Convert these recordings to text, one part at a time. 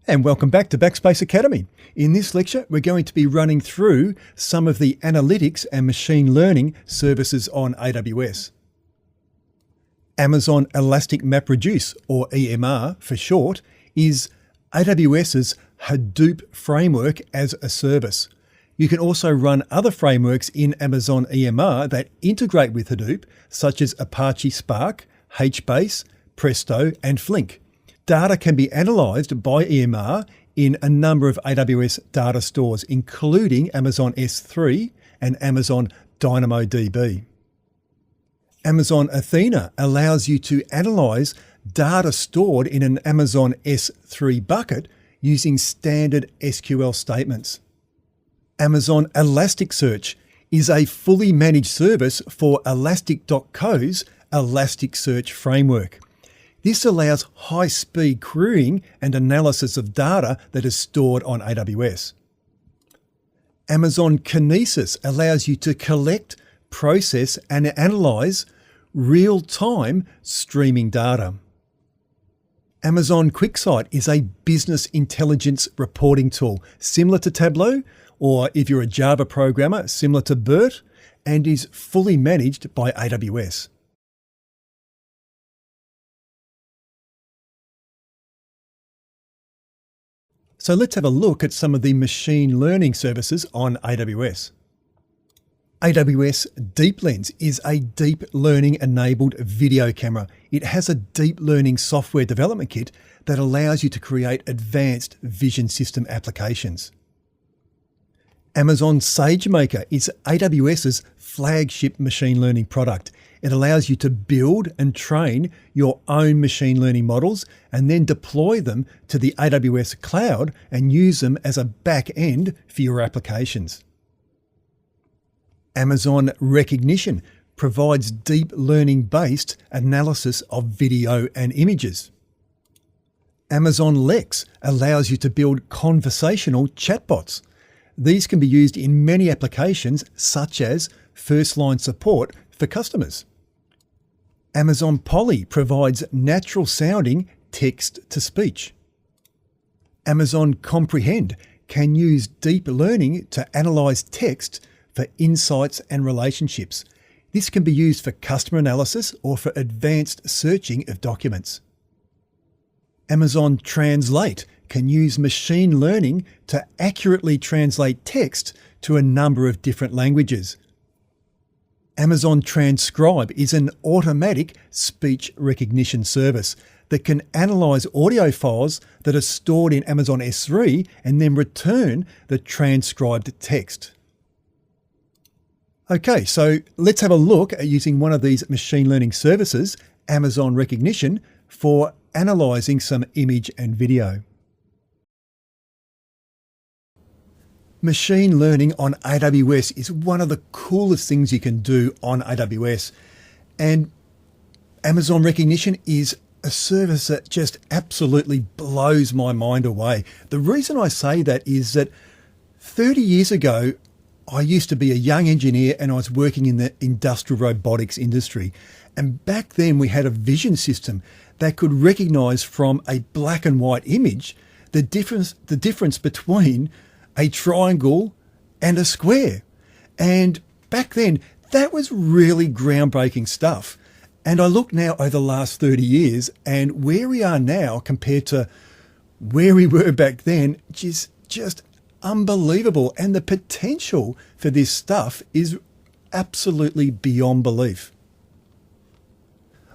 And welcome back to Backspace Academy. In this lecture, we're going to be running through some of the analytics and machine learning services on AWS. Amazon Elastic MapReduce, or EMR for short, is AWS's Hadoop framework as a service. You can also run other frameworks in Amazon EMR that integrate with Hadoop, such as Apache Spark, HBase, Presto, and Flink. Data can be analysed by EMR in a number of AWS data stores, including Amazon S3 and Amazon DynamoDB. Amazon Athena allows you to analyse data stored in an Amazon S3 bucket using standard SQL statements. Amazon Elasticsearch is a fully managed service for Elastic.co's Elasticsearch framework. This allows high-speed querying and analysis of data that is stored on AWS. Amazon Kinesis allows you to collect, process, and analyze real-time streaming data. Amazon QuickSight is a business intelligence reporting tool similar to Tableau, or if you're a Java programmer, similar to BERT, and is fully managed by AWS. So let's have a look at some of the machine learning services on AWS. AWS DeepLens is a deep learning enabled video camera. It has a deep learning software development kit that allows you to create advanced vision system applications. Amazon SageMaker is AWS's flagship machine learning product. It allows you to build and train your own machine learning models and then deploy them to the AWS cloud and use them as a back end for your applications. Amazon Rekognition provides deep learning based analysis of video and images. Amazon Lex allows you to build conversational chatbots. These can be used in many applications such as first-line support for customers. Amazon Polly provides natural sounding text-to-speech. Amazon Comprehend can use deep learning to analyze text for insights and relationships. This can be used for customer analysis or for advanced searching of documents. Amazon Translate can use machine learning to accurately translate text to a number of different languages. Amazon Transcribe is an automatic speech recognition service that can analyze audio files that are stored in Amazon S3 and then return the transcribed text. Okay, so let's have a look at using one of these machine learning services, Amazon Rekognition, for analyzing some image and video. Machine learning on AWS is one of the coolest things you can do on AWS. And Amazon Rekognition is a service that just absolutely blows my mind away. The reason I say that is that 30 years ago, I used to be a young engineer and I was working in the industrial robotics industry. And back then we had a vision system that could recognize from a black and white image the difference between a triangle and a square. And back then, that was really groundbreaking stuff. And I look now over the last 30 years and where we are now compared to where we were back then, which is just unbelievable. And the potential for this stuff is absolutely beyond belief.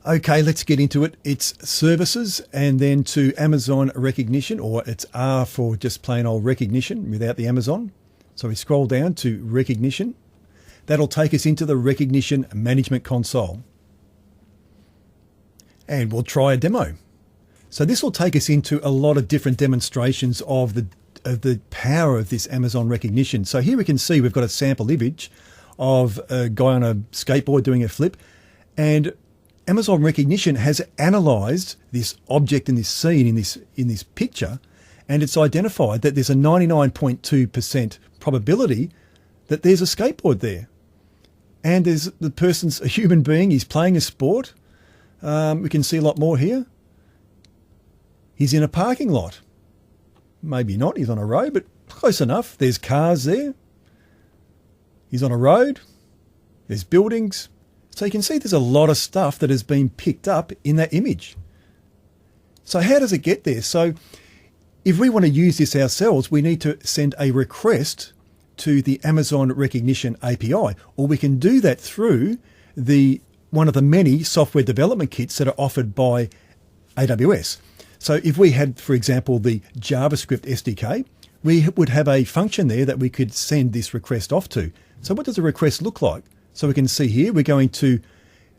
Okay, let's get into it. It's services and then to Amazon Rekognition, or it's R for just plain old recognition without the Amazon. So we scroll down to Rekognition. That'll take us into the Rekognition Management Console. And we'll try a demo. So this will take us into a lot of different demonstrations of the power of this Amazon Rekognition. So here we can see we've got a sample image of a guy on a skateboard doing a flip, and Amazon Rekognition has analysed this object in this scene, in this picture, and it's identified that there's a 99.2% probability that there's a skateboard there. And the person's a human being, he's playing a sport. We can see a lot more here. He's in a parking lot. maybe not, he's on a road, but close enough. There's cars there. He's on a road. There's buildings. So you can see there's a lot of stuff that has been picked up in that image. So how does it get there? So if we want to use this ourselves, we need to send a request to the Amazon Recognition API, or we can do that through one of the many software development kits that are offered by AWS. So if we had, for example, the JavaScript SDK, we would have a function there that we could send this request off to. So what does a request look like? So we can see here, we're going to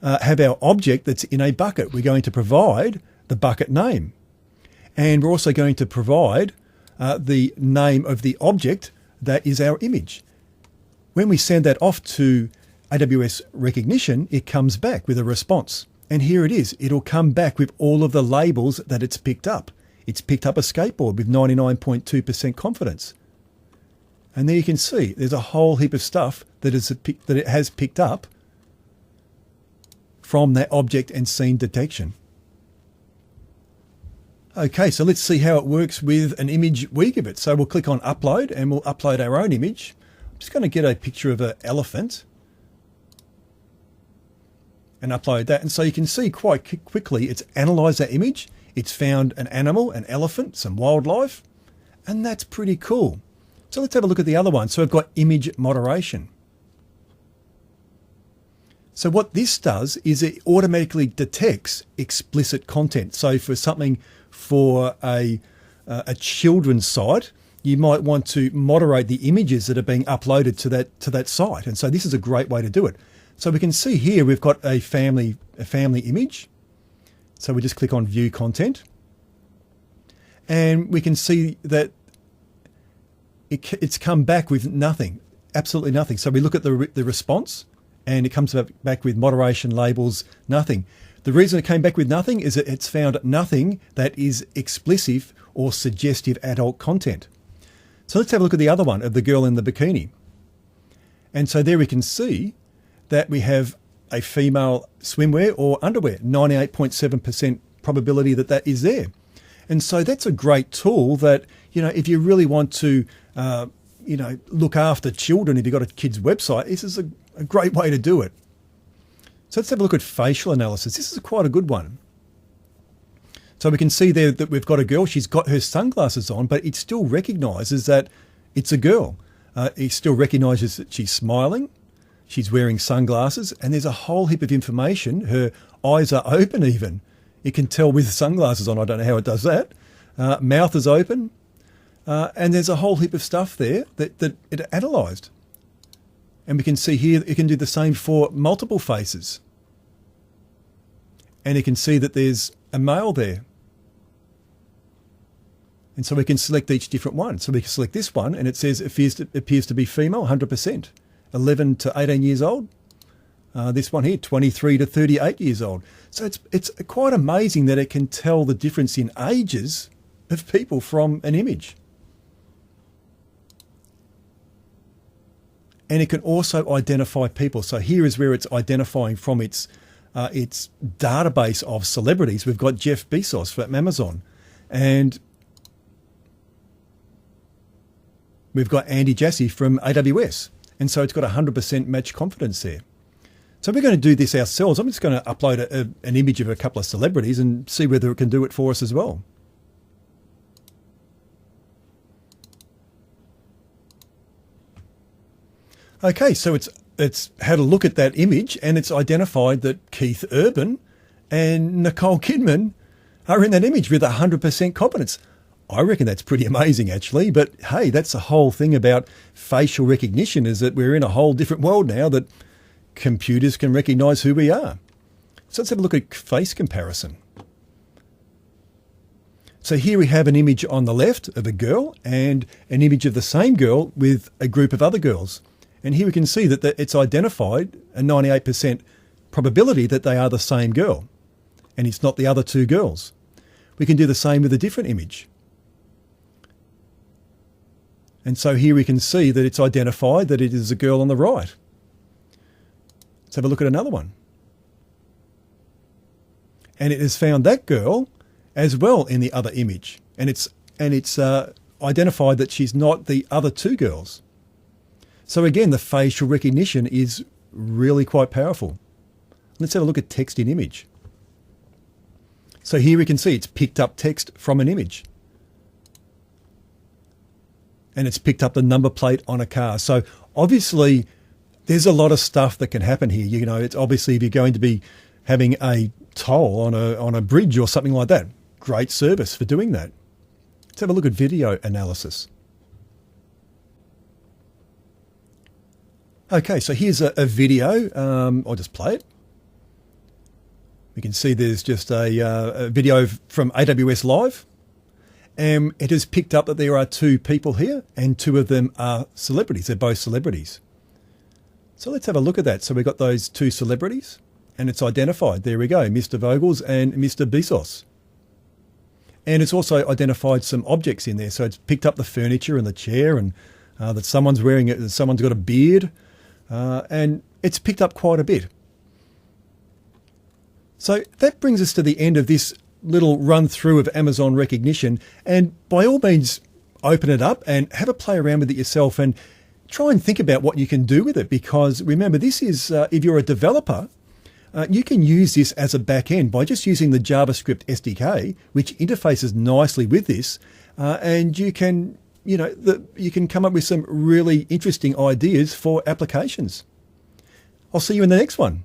have our object that's in a bucket. We're going to provide the bucket name. And we're also going to provide the name of the object that is our image. When we send that off to AWS Recognition, it comes back with a response. And here it is. It'll come back with all of the labels that it's picked up. It's picked up a skateboard with 99.2% confidence. And there you can see there's a whole heap of stuff that it has picked up from that object and scene detection. Okay, so let's see how it works with an image we give it. So we'll click on upload and we'll upload our own image. I'm just going to get a picture of an elephant and upload that. And so you can see quite quickly it's analysed that image. It's found an animal, an elephant, some wildlife, and that's pretty cool. So let's have a look at the other one. So we've got image moderation. So what this does is it automatically detects explicit content. So for something for a children's site, you might want to moderate the images that are being uploaded to that site. And so this is a great way to do it. So we can see here we've got a family image. So we just click on view content. And we can see that it's come back with nothing, absolutely nothing. So we look at the response and it comes back with moderation labels, nothing. The reason it came back with nothing is that it's found nothing that is explicit or suggestive adult content. So let's have a look at the other one of the girl in the bikini. And so there we can see that we have a female swimwear or underwear, 98.7% probability that is there. And so that's a great tool that, if you really want to, look after children, if you've got a kid's website, this is a great way to do it. So let's have a look at facial analysis. This is quite a good one. So we can see there that we've got a girl. She's got her sunglasses on, but it still recognises that it's a girl. It still recognises that she's smiling. She's wearing sunglasses, and there's a whole heap of information. Her eyes are open even. It can tell with sunglasses on. I don't know how it does that. Mouth is open. And there's a whole heap of stuff there that it analysed. And we can see here it can do the same for multiple faces. And you can see that there's a male there. And so we can select each different one. So we can select this one and it says it appears to be female, 100%. 11 to 18 years old. This one here, 23 to 38 years old. So it's quite amazing that it can tell the difference in ages of people from an image. And it can also identify people. So here is where it's identifying from its database of celebrities. We've got Jeff Bezos from Amazon. And we've got Andy Jassy from AWS. And so it's got 100% match confidence there. So we're going to do this ourselves. I'm just going to upload an image of a couple of celebrities and see whether it can do it for us as well. Okay, so it's had a look at that image and it's identified that Keith Urban and Nicole Kidman are in that image with 100% confidence. I reckon that's pretty amazing actually, but hey, that's the whole thing about facial recognition, is that we're in a whole different world now that computers can recognize who we are. So let's have a look at face comparison. So here we have an image on the left of a girl and an image of the same girl with a group of other girls. And here we can see that it's identified a 98% probability that they are the same girl. And it's not the other two girls. We can do the same with a different image. And so here we can see that it's identified that it is a girl on the right. Let's have a look at another one. And it has found that girl as well in the other image. And it's identified that she's not the other two girls. So again, the facial recognition is really quite powerful. Let's have a look at text in image. So here we can see it's picked up text from an image. And it's picked up the number plate on a car. So obviously there's a lot of stuff that can happen here. You know, it's obviously if you're going to be having a toll on a bridge or something like that, great service for doing that. Let's have a look at video analysis. Okay, so here's a video. I'll just play it. We can see there's just a video from AWS Live. And it has picked up that there are two people here, and two of them are celebrities. They're both celebrities. So let's have a look at that. So we've got those two celebrities, and it's identified. There we go, Mr. Vogels and Mr. Bezos. And it's also identified some objects in there. So it's picked up the furniture and the chair, and that someone's wearing it, someone's got a beard, and it's picked up quite a bit. So that brings us to the end of this little run through of Amazon recognition. And by all means, open it up and have a play around with it yourself and try and think about what you can do with it. Because remember, this is, if you're a developer, you can use this as a back end by just using the JavaScript SDK, which interfaces nicely with this. And you can, you can come up with some really interesting ideas for applications. I'll see you in the next one.